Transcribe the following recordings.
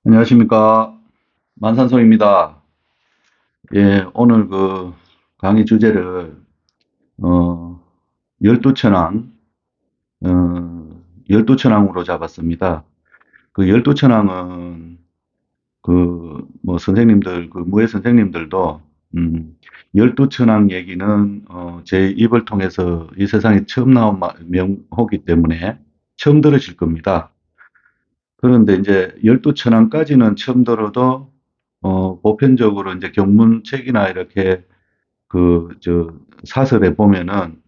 안녕하십니까. 만산소입니다. 예, 오늘 그 강의 주제를, 어, 열두천왕, 열두천왕으로 잡았습니다. 그 열두천왕은 뭐 선생님들, 그 무예 선생님들도, 열두천왕 얘기는, 제 입을 통해서 이 세상에 처음 나온 명호기 때문에 처음 들으실 겁니다. 그런데 이제 열두천왕까지는 처음 들어도, 보편적으로 이제 경문책이나 이렇게 사설에 보면은,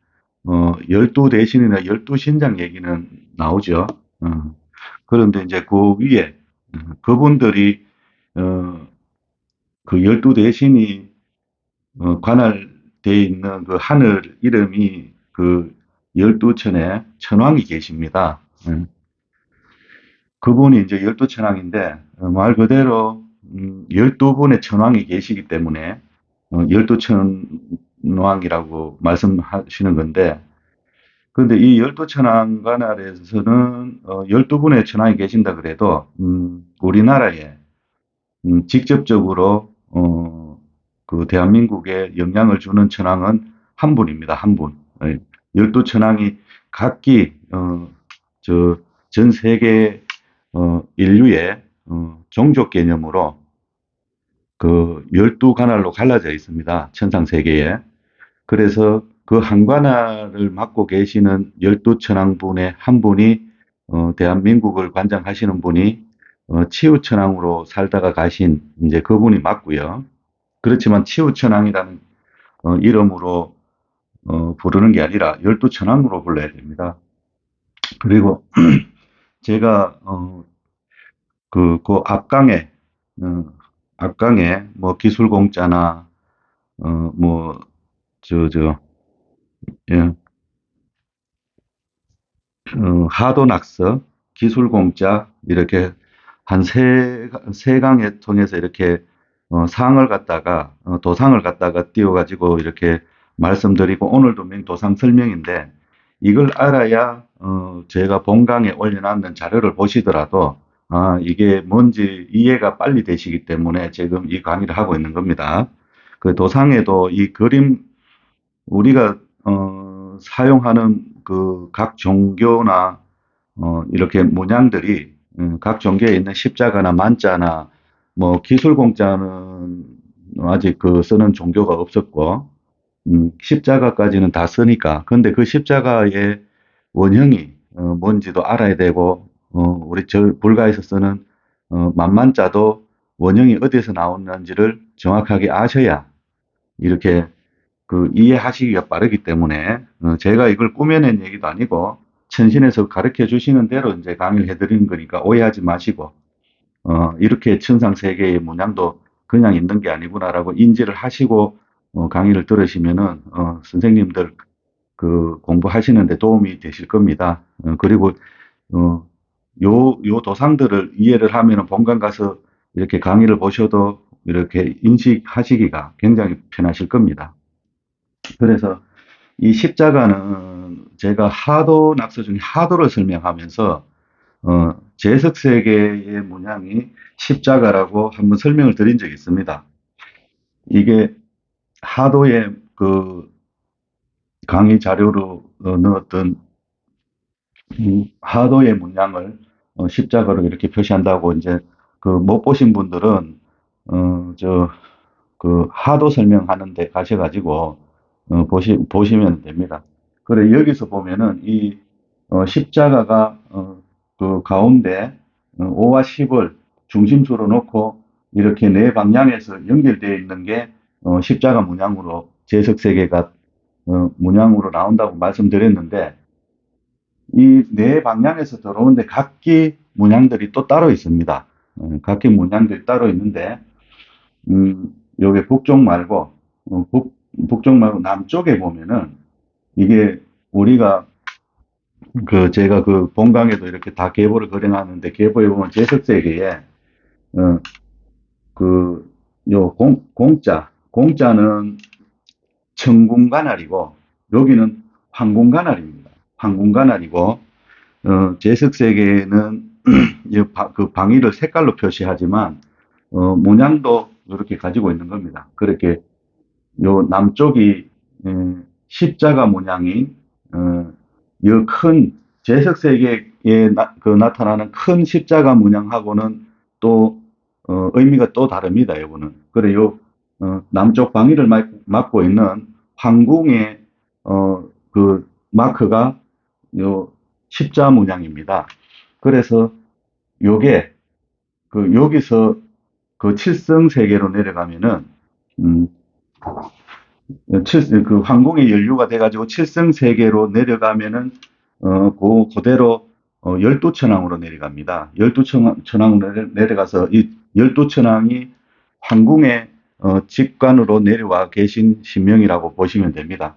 열두 대신이나 열두 신장 얘기는 나오죠. 어, 그런데 이제 그 위에, 그분들이, 어, 그 열두 대신이, 관할되어 있는 그 하늘 이름이 그 열두 천에 천왕이 계십니다. 그분이 이제 열두 천왕인데, 말 그대로, 12분의 천왕이 계시기 때문에, 열두 천왕이라고 말씀하시는 건데, 그런데 이 열두 천왕 관할에서는, 12분의 천왕이 계신다 그래도, 우리나라에, 직접적으로, 그 대한민국에 영향을 주는 천왕은 한 분입니다. 한 분. 열두 천왕이 각기, 저, 전 세계, 인류의, 종족 개념으로 그 12관할로 갈라져 있습니다. 천상세계에. 그래서 그 한 관할을 맡고 계시는 12천왕분의 한 분이, 대한민국을 관장하시는 분이, 치우천왕으로 살다가 가신 이제 그분이 맞고요. 그렇지만 치우천왕이라는, 이름으로, 부르는 게 아니라 12천왕으로 불러야 됩니다. 그리고 제가, 그 어, 앞강에 뭐 기술공짜나, 뭐, 저, 저, 예, 하도낙서, 기술공짜, 이렇게 한 세 강에 통해서 이렇게, 상을 갖다가, 도상을 갖다가 띄워가지고 이렇게 말씀드리고, 오늘도 도상 설명인데, 이걸 알아야, 제가 본강에 올려놨는 자료를 보시더라도, 아, 이게 뭔지 이해가 빨리 되시기 때문에 지금 이 강의를 하고 있는 겁니다. 그 도상에도 이 그림, 우리가, 사용하는 그 각 종교나, 이렇게 문양들이, 각 종교에 있는 십자가나 만자나 뭐 기술공자는 아직 그 쓰는 종교가 없었고, 십자가까지는 다 쓰니까. 근데 그 십자가의 원형이, 뭔지도 알아야 되고, 우리 저 불가에서 쓰는, 만만자도 원형이 어디서 나오는지를 정확하게 아셔야 이렇게 그 이해하시기가 빠르기 때문에, 제가 이걸 꾸며낸 얘기도 아니고 천신에서 가르쳐 주시는 대로 이제 강의를 해드리는 거니까 오해하지 마시고, 이렇게 천상 세계의 문양도 그냥 있는 게 아니구나라고 인지를 하시고, 강의를 들으시면은, 선생님들 그 공부하시는데 도움이 되실 겁니다. 그리고, 어, 요 도상들을 이해를 하면은 본관 가서 이렇게 강의를 보셔도 이렇게 인식하시기가 굉장히 편하실 겁니다. 그래서 이 십자가는 제가 하도 낙서 중에 하도를 설명하면서, 제석세계의 문양이 십자가라고 한번 설명을 드린 적이 있습니다. 이게 하도의 그 강의 자료로, 넣었던 하도의 문양을, 십자가로 이렇게 표시한다고 이제 그 못 보신 분들은, 그 하도 설명하는 데 가셔가지고, 보시면 됩니다. 그래, 여기서 보면은 이, 십자가가, 그 가운데, 5와 10을 중심주로 놓고 이렇게 네 방향에서 연결되어 있는 게, 십자가 문양으로, 제석세계가, 문양으로 나온다고 말씀드렸는데, 이 네 방향에서 들어오는데 각기 문양들이 또 따로 있습니다. 각기 문양들이 따로 있는데, 여기 북쪽 말고, 북쪽 말고 남쪽에 보면은, 이게 우리가 제가 그 본강에도 이렇게 다 계보를 그려놨는데, 계보에 보면 제석세계에, 어, 그, 공자는 천궁관할이고, 여기는 황궁관할입니다. 황궁관할이고, 제석세계는 그 방위를 색깔로 표시하지만, 모양도 이렇게 가지고 있는 겁니다. 그렇게 요 남쪽이 십자가 모양인 요 큰 제석 세계에 나타나는 큰 십자가 모양하고는 또 의미가 또 다릅니다. 요거는. 그래요. 남쪽 방위를 맡고 있는 황궁의 그 마크가 요 십자 모양입니다. 그래서 요게 여기서 그 칠성 세계로 내려가면은 음, 그 황궁의 연료가 돼가지고 칠성세계로 내려가면은 그대로 열두천왕으로 내려갑니다. 열두천왕으로 내려가서 이 열두천왕이 황궁의 직관으로 내려와 계신 신명이라고 보시면 됩니다.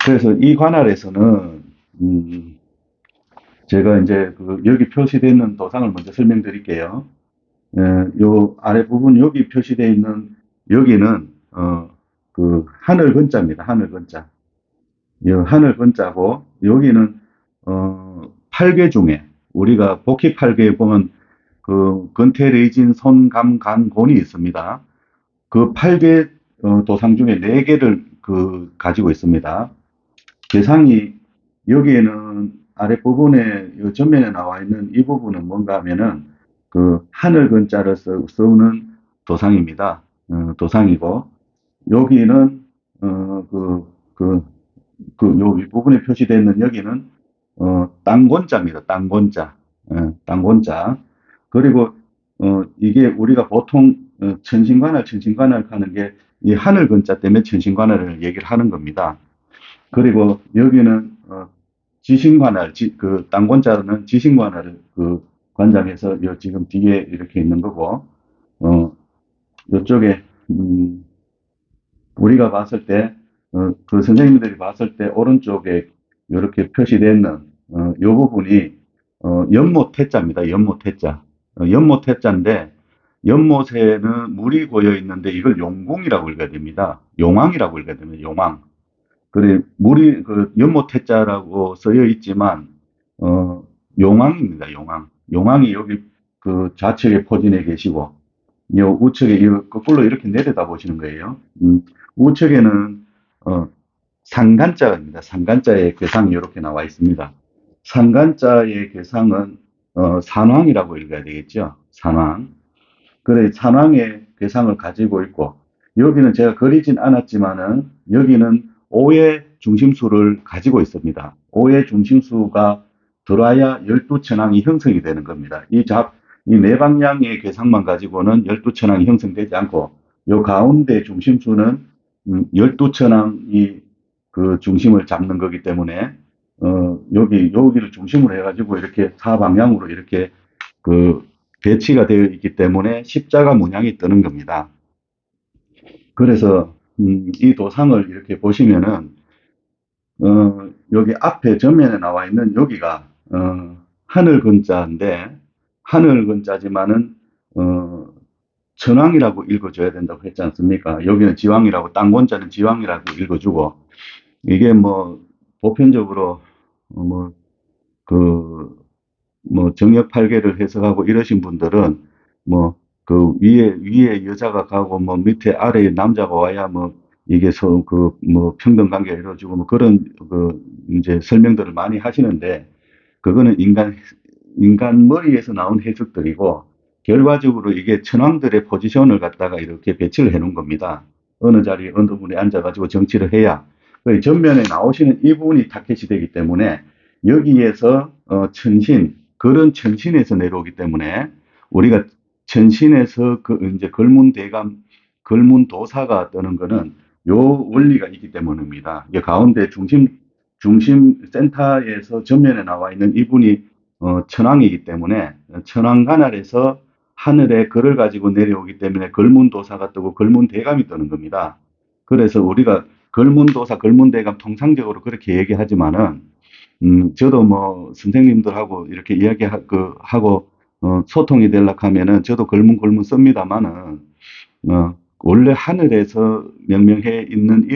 그래서 이 관할에서는 제가 이제 여기 표시되어 있는 도상을 먼저 설명드릴게요. 요 아래 부분 여기 표시되어 있는 여기는 하늘 근자입니다. 하늘 근자. 하늘 근자고 여기는 8개 중에 우리가 복희 8개에 보면 근태레이진 손감간곤이 있습니다. 그 8개 도상 중에 4개를 가지고 있습니다. 대상이 여기에는 아래 부분에 전면에 나와 있는 이 부분은 뭔가 하면은 하늘 근자를 쓰는 도상입니다. 도상이고 여기는 요 윗부분에 표시되어 있는 여기는 땅곤자입니다. 땅곤자. 땅곤자. 그리고 이게 우리가 보통 천신관을 하는 게 이 하늘 근자 때문에 천신관을을 얘기를 하는 겁니다. 그리고 여기는 지신관할, 땅곤자는 지신관할을 관장해서 지금 뒤에 이렇게 있는 거고, 이쪽에 우리가 봤을 때, 선생님들이 봤을 때 오른쪽에 이렇게 표시되어 있는 이 부분이 연못태자입니다. 연못태자. 연못태자인데 연못에는 물이 고여 있는데 이걸 용궁이라고 읽어야 됩니다. 용왕이라고 읽어야 됩니다. 용왕. 그래 물이 연못태자라고 쓰여 있지만 용왕입니다. 용왕. 용왕이 여기 좌측에 포진해 계시고 요 우측에 거꾸로 이렇게 내려다 보시는 거예요. 우측에는 상간자입니다. 상간자의 괴상이 이렇게 나와 있습니다. 상간자의 괴상은 산왕이라고 읽어야 되겠죠. 산왕. 그래 산왕의 괴상을 가지고 있고 여기는 제가 그리진 않았지만은 여기는 5의 중심수를 가지고 있습니다. 5의 중심수가 들어야 12천왕이 형성이 되는 겁니다. 이 네 방향의 괴상만 가지고는 12천왕이 형성되지 않고 요 가운데 중심수는 12천왕이 중심을 잡는 거기 때문에 여기를 중심으로 해가지고 이렇게 사방향으로 이렇게 배치가 되어 있기 때문에 십자가 문양이 뜨는 겁니다. 그래서 이 도상을 이렇게 보시면은 여기 앞에 전면에 나와 있는 여기가 하늘 근자인데 하늘 근자지만은 천왕이라고 읽어줘야 된다고 했지 않습니까? 여기는 지왕이라고 땅권자는 지왕이라고 읽어주고 이게 뭐 보편적으로 정역팔계를 해석하고 이러신 분들은 뭐 위에 여자가 가고 뭐 밑에 아래에 남자가 와야 뭐 이게 뭐 평등 관계가 이루어지고 뭐 그런 이제 설명들을 많이 하시는데 그거는 인간 머리에서 나온 해석들이고 결과적으로 이게 천왕들의 포지션을 갖다가 이렇게 배치를 해 놓은 겁니다. 어느 자리에 어느 분이 앉아가지고 정치를 해야 전면에 나오시는 이 부분이 타켓이 되기 때문에 여기에서 그런 천신에서 내려오기 때문에 우리가 천신에서 이제 걸문대감, 걸문도사가 뜨는 거는 요 원리가 있기 때문입니다. 가운데 중심 센터에서 전면에 나와 있는 이분이 천왕이기 때문에 천왕관할에서 하늘에 글을 가지고 내려오기 때문에 걸문도사가 뜨고 걸문대감이 뜨는 겁니다. 그래서 우리가 걸문도사, 걸문대감 통상적으로 그렇게 얘기하지만은 저도 뭐 선생님들하고 이렇게 이야기하고 소통이 되려고 하면은 저도 걸문 씁니다만은 원래 하늘에서 명명해 있는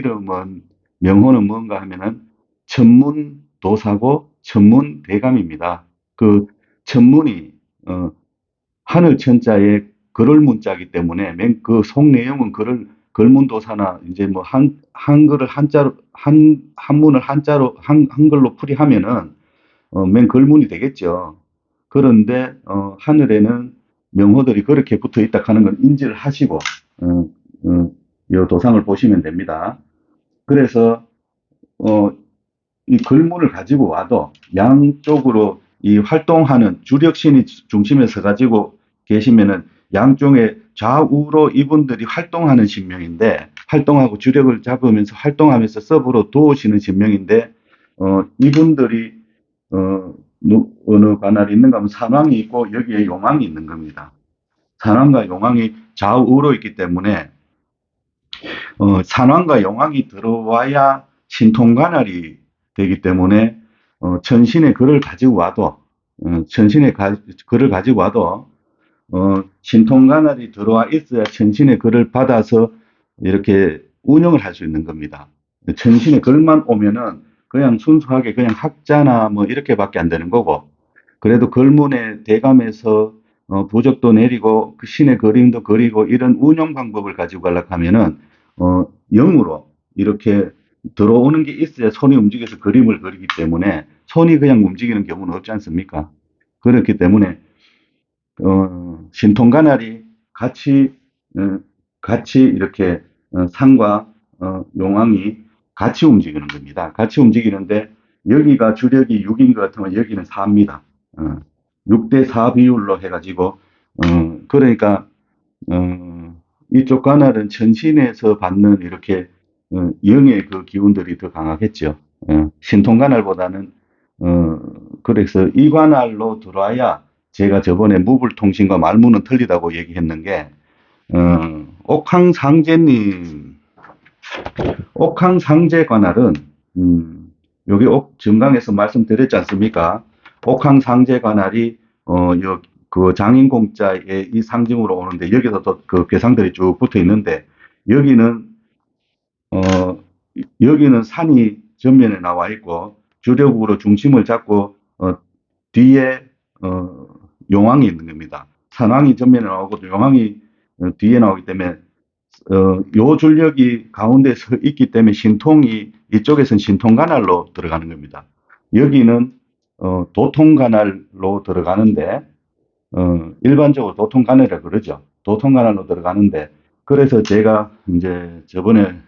명호는 뭔가 하면은 천문도사고 천문대감입니다. 천문이 하늘 천자에 걸을 문자이기 때문에 맨 그 속 내용은 걸문도사나 이제 뭐 한글을 한자로 한문을 한자로 한글로 풀이하면은 맨 걸문이 되겠죠. 그런데 하늘에는 명호들이 그렇게 붙어 있다 하는 걸 인지를 하시고 이 도상을 보시면 됩니다. 그래서 어, 이 글문을 가지고 와도 양쪽으로 이 활동하는 주력신이 중심에 서 가지고 계시면은 양쪽에 좌우로 이분들이 활동하는 신명인데 활동하고 주력을 잡으면서 활동하면서 서브로 도우시는 신명인데 이분들이 어느 관할이 있는가 하면 산왕이 있고 여기에 용왕이 있는 겁니다. 산왕과 용왕이 좌우로 있기 때문에 산왕과 용왕이 들어와야 신통관할이 되기 때문에 천신의 글을 가지고 와도 글을 가지고 와도 신통관할이 들어와 있어야 천신의 글을 받아서 이렇게 운영을 할 수 있는 겁니다. 천신의 글만 오면은 그냥 순수하게 그냥 학자나 뭐 이렇게밖에 안 되는 거고 그래도 글문에 대감해서 부적도 내리고 그 신의 그림도 그리고 이런 운영 방법을 가지고 가려고 하면은 영으로 이렇게 들어오는 게 있어야 손이 움직여서 그림을 그리기 때문에 손이 그냥 움직이는 경우는 없지 않습니까? 그렇기 때문에 신통관할이 같이 어, 같이 이렇게 상과 용왕이 같이 움직이는 겁니다. 같이 움직이는데 여기가 주력이 6인 것 같으면 여기는 4입니다. 6대 4 비율로 해가지고 그러니까 이쪽 관할은 천신에서 받는 이렇게 영의 그 기운들이 더 강하겠죠. 신통관할보다는 그래서 이 관할로 들어와야 제가 저번에 무불통신과 말문은 틀리다고 얘기했는 게 옥황상제님 옥황상제 관할은 여기 정강에서 말씀드렸지 않습니까? 옥황상제 관할이 그 장인공자의 이 상징으로 오는데 여기서 또 그 괴상들이 쭉 붙어 있는데 여기는 어 여기는 산이 전면에 나와 있고 주력으로 중심을 잡고 뒤에 용왕이 있는 겁니다. 산왕이 전면에 나오고 용왕이 뒤에 나오기 때문에 요 줄력이 가운데 서 있기 때문에 신통이 이쪽에서는 신통관할로 들어가는 겁니다. 여기는 도통관할로 들어가는데 일반적으로 도통관할이라 그러죠. 도통관할로 들어가는데 그래서 제가 이제 저번에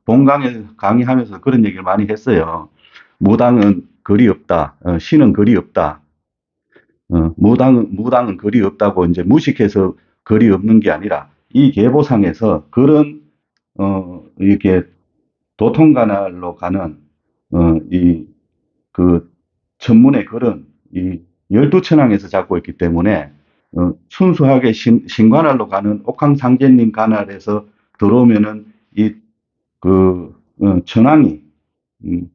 본강에 강의하면서 그런 얘기를 많이 했어요. 무당은 글이 없다. 신은 글이 없다. 무당은 글이 없다고 이제 무식해서 글이 없는 게 아니라 이 계보상에서 글은 이렇게 도통관할로 가는 이 그 천문의 글은 이 열두천왕에서 잡고 있기 때문에 순수하게 신관할로 가는 옥황상제님 관할에서 들어오면은 이 그 천왕이 음,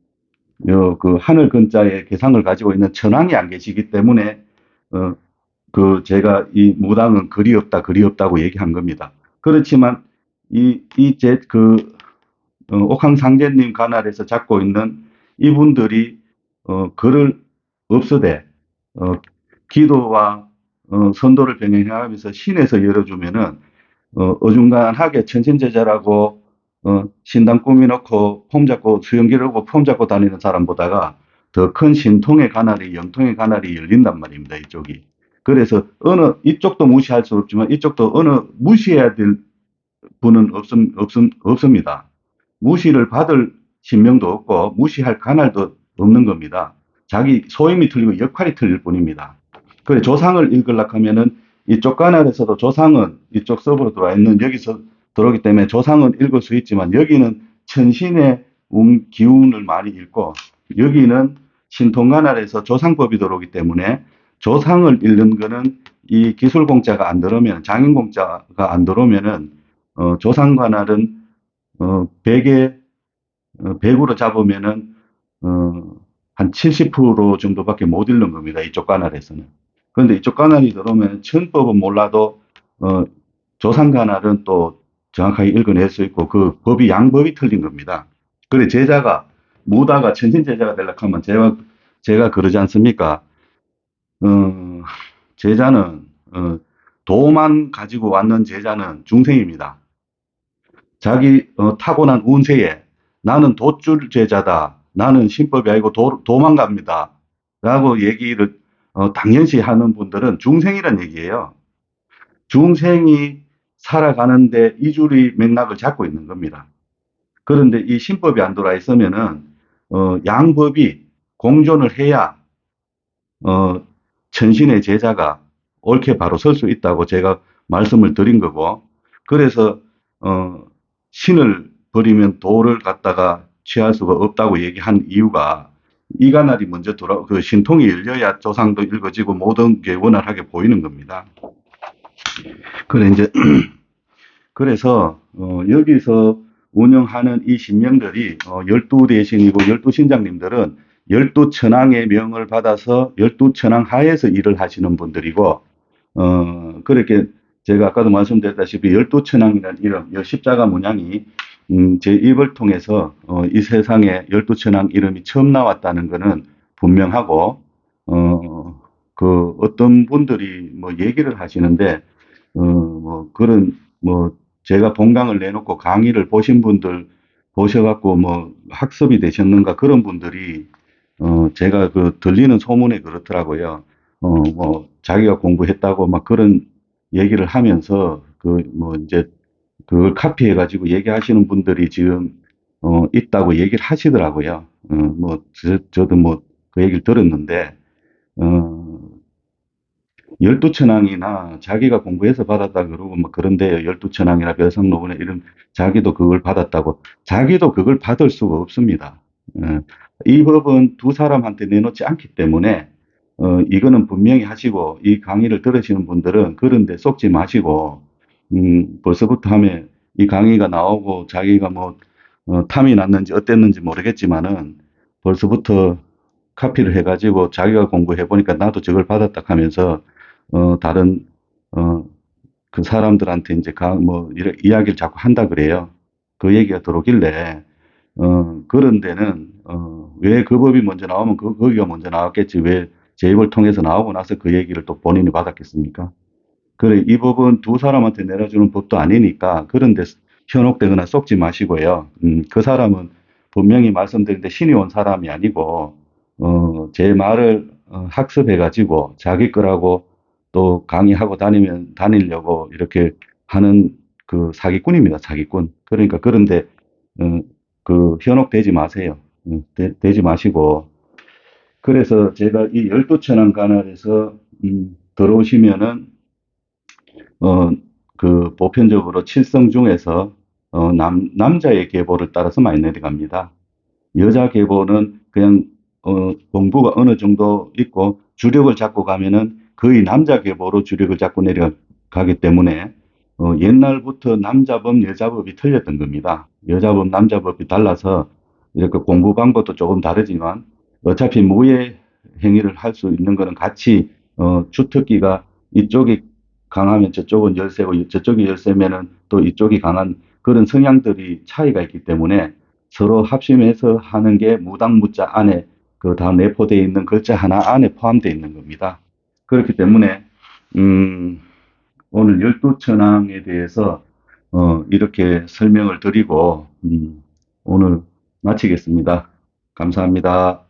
그 하늘 근자의 계상을 가지고 있는 천왕이 안 계시기 때문에 어, 그 제가 이 무당은 글이 없다, 글이 없다고 얘기한 겁니다. 그렇지만 이제그 옥황상제님 관할에서 잡고 있는 이분들이 글을 없으되 어, 기도와 선도를 병행하면서 신에서 열어주면은 어중간하게 천신제자라고 신당 꾸미놓고 폼 잡고 수영기를 하고 폼 잡고 다니는 사람보다가 더 큰 신통의 관할이 영통의 관할이 열린단 말입니다. 이쪽이. 그래서 이쪽도 무시할 수 없지만 이쪽도 무시해야 될 분은 없습니다. 무시를 받을 신명도 없고 무시할 관할도 없는 겁니다. 자기 소임이 틀리고 역할이 틀릴 뿐입니다. 그래 조상을 읽으려고 하면은 이쪽 관할에서도 조상은 이쪽 서버로 들어와 있는 여기서 들어오기 때문에 조상은 읽을 수 있지만 여기는 천신의 기운을 많이 읽고 여기는 신통관할에서 조상법이 들어오기 때문에 조상을 읽는 거는 이 기술공자가 안 들어오면 장인공자가 안 들어오면은 조상관할은 100에 100으로 잡으면은 한 70% 정도밖에 못 읽는 겁니다. 이쪽 관할에서는. 그런데 이쪽 관할이 들어오면 천법은 몰라도 조상 관할은 또 정확하게 읽어낼 수 있고 그 법이 양법이 틀린 겁니다. 그래 제자가 무다가 천신 제자가 되려고 하면 제가 그러지 않습니까? 어, 제자는, 도만 가지고 왔는 제자는 중생입니다. 자기 타고난 운세에 나는 돛줄 제자다. 나는 신법이 아니고 도망갑니다. 라고 얘기를 당연시 하는 분들은 중생이란 얘기예요. 중생이 살아가는데 이주리 맥락을 잡고 있는 겁니다. 그런데 이 신법이 안 돌아 있으면은 양법이 공존을 해야 어, 천신의 제자가 옳게 바로 설 수 있다고 제가 말씀을 드린 거고, 그래서 어, 신을 버리면 도를 갖다가 취할 수가 없다고 얘기한 이유가 이가날이 먼저 그 신통이 열려야 조상도 읽어지고 모든 게 원활하게 보이는 겁니다. 그래 이제 그래서 여기서 운영하는 이 신명들이 열두 대신이고 열두 신장님들은 열두 천왕의 명을 받아서 열두 천왕 하에서 일을 하시는 분들이고 그렇게 제가 아까도 말씀드렸다시피 열두 천왕이라는 이름, 이 십자가 문양이 제 입을 통해서 이 세상에 열두 천왕 이름이 처음 나왔다는 것은 분명하고 그 어떤 분들이 뭐 얘기를 하시는데 뭐 그런 뭐 제가 본강을 내놓고 강의를 보신 분들 보셔갖고 뭐 학습이 되셨는가 그런 분들이 제가 그 들리는 소문에 그렇더라고요. 뭐 자기가 공부했다고 막 그런 얘기를 하면서 그 뭐 이제 그걸 카피해가지고 얘기하시는 분들이 지금 있다고 얘기를 하시더라고요. 뭐 저도 뭐 그 얘기를 들었는데 어 열두천왕이나 자기가 공부해서 받았다 그러고 뭐 그런데요. 열두천왕이나 별상로분의 이름 자기도 그걸 받았다고 자기도 그걸 받을 수가 없습니다. 어, 이 법은 두 사람한테 내놓지 않기 때문에 이거는 분명히 하시고 이 강의를 들으시는 분들은 그런 데 속지 마시고 벌써부터 하면 이 강의가 나오고 자기가 뭐 탐이 났는지 어땠는지 모르겠지만은 벌써부터 카피를 해가지고 자기가 공부해 보니까 나도 저걸 받았다 하면서 다른 어, 그 사람들한테 이제 뭐 이야기를 자꾸 한다 그래요. 그 얘기가 들어오길래 그런 데는 왜 그 법이 먼저 나오면 거기가 먼저 나왔겠지 왜 제 입을 통해서 나오고 나서 그 얘기를 또 본인이 받았겠습니까? 그래 이 법은 두 사람한테 내려주는 법도 아니니까 그런 데 현혹되거나 속지 마시고요. 그 사람은 분명히 말씀드린데 신이 온 사람이 아니고 제 말을 학습해 가지고 자기 거라고 또 강의하고 다니려고 이렇게 하는 그 사기꾼입니다. 사기꾼. 그러니까 그런데 어, 그 현혹되지 마세요. 되지 마시고 그래서 제가 이 열두천왕 관할에서 들어오시면은 어, 그 보편적으로 칠성 중에서 남자의 계보를 따라서 많이 내려갑니다. 여자 계보는 그냥 공부가 어느 정도 있고 주력을 잡고 가면은 거의 남자 계보로 주력을 잡고 내려가기 때문에 옛날부터 남자법, 여자법이 틀렸던 겁니다. 여자법, 남자법이 달라서 이렇게 공부 방법도 조금 다르지만 어차피 무예 행위를 할 수 있는 거는 같이 주특기가 이쪽이 강하면 저쪽은 열세고 저쪽이 열세면은 또 이쪽이 강한 그런 성향들이 차이가 있기 때문에 서로 합심해서 하는 게 무당무자 안에 그 다 내포되어 있는 글자 하나 안에 포함되어 있는 겁니다. 그렇기 때문에 음, 오늘 열두천왕에 대해서 이렇게 설명을 드리고 오늘 마치겠습니다. 감사합니다.